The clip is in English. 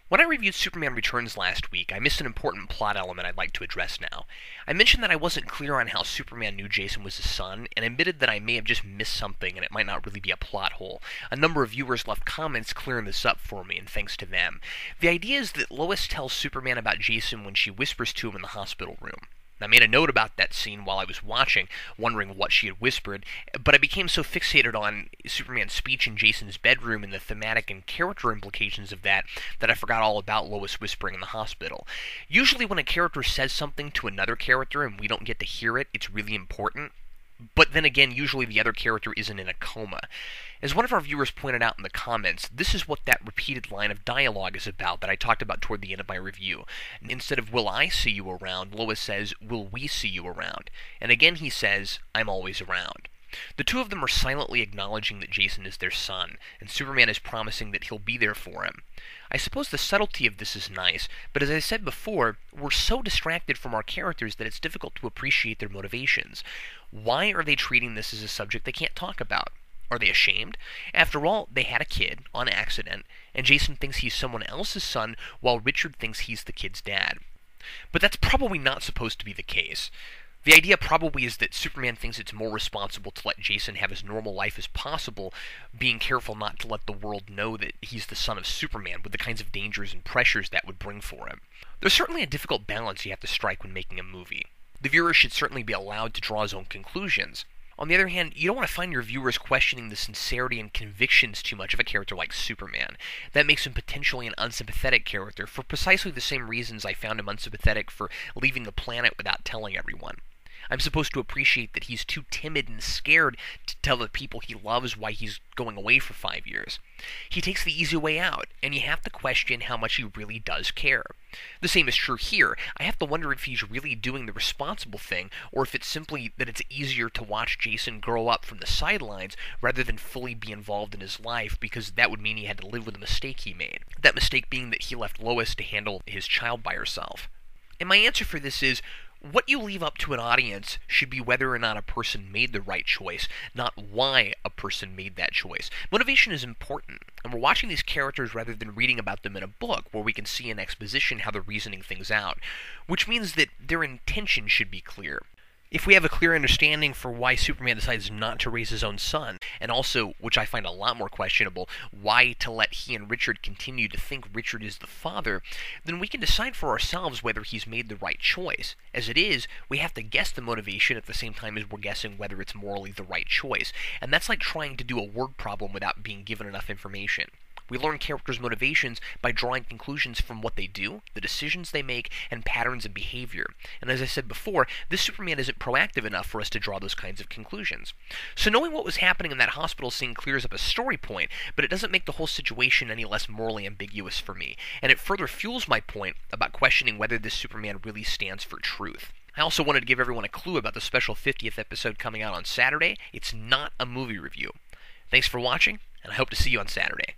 When I reviewed Superman Returns last week, I missed an important plot element I'd like to address now. I mentioned that I wasn't clear on how Superman knew Jason was his son, and admitted that I may have just missed something and it might not really be a plot hole. A number of viewers left comments clearing this up for me, and thanks to them. The idea is that Lois tells Superman about Jason when she whispers to him in the hospital room. I made a note about that scene while I was watching, wondering what she had whispered, but I became so fixated on Superman's speech in Jason's bedroom and the thematic and character implications of that I forgot all about Lois whispering in the hospital. Usually when a character says something to another character and we don't get to hear it, it's really important. But then again, usually the other character isn't in a coma. As one of our viewers pointed out in the comments, this is what that repeated line of dialogue is about that I talked about toward the end of my review. Instead of "will I see you around," Lois says, "will we see you around?" And again he says, "I'm always around." The two of them are silently acknowledging that Jason is their son, and Superman is promising that he'll be there for him. I suppose the subtlety of this is nice, but as I said before, we're so distracted from our characters that it's difficult to appreciate their motivations. Why are they treating this as a subject they can't talk about? Are they ashamed? After all, they had a kid, on accident, and Jason thinks he's someone else's son, while Richard thinks he's the kid's dad. But that's probably not supposed to be the case. The idea probably is that Superman thinks it's more responsible to let Jason have as normal life as possible, being careful not to let the world know that he's the son of Superman, with the kinds of dangers and pressures that would bring for him. There's certainly a difficult balance you have to strike when making a movie. The viewer should certainly be allowed to draw his own conclusions. On the other hand, you don't want to find your viewers questioning the sincerity and convictions too much of a character like Superman. That makes him potentially an unsympathetic character, for precisely the same reasons I found him unsympathetic for leaving the planet without telling everyone. I'm supposed to appreciate that he's too timid and scared to tell the people he loves why he's going away for 5 years. He takes the easy way out, and you have to question how much he really does care. The same is true here. I have to wonder if he's really doing the responsible thing, or if it's simply that it's easier to watch Jason grow up from the sidelines rather than fully be involved in his life, because that would mean he had to live with a mistake he made. That mistake being that he left Lois to handle his child by herself. And my answer for this is, what you leave up to an audience should be whether or not a person made the right choice, not why a person made that choice. Motivation is important, and we're watching these characters rather than reading about them in a book where we can see in exposition how they're reasoning things out, which means that their intention should be clear. If we have a clear understanding for why Superman decides not to raise his own son, and also, which I find a lot more questionable, why to let he and Richard continue to think Richard is the father, then we can decide for ourselves whether he's made the right choice. As it is, we have to guess the motivation at the same time as we're guessing whether it's morally the right choice, and that's like trying to do a word problem without being given enough information. We learn characters' motivations by drawing conclusions from what they do, the decisions they make, and patterns of behavior. And as I said before, this Superman isn't proactive enough for us to draw those kinds of conclusions. So knowing what was happening in that hospital scene clears up a story point, but it doesn't make the whole situation any less morally ambiguous for me, and it further fuels my point about questioning whether this Superman really stands for truth. I also wanted to give everyone a clue about the special 50th episode coming out on Saturday. It's not a movie review. Thanks for watching, and I hope to see you on Saturday.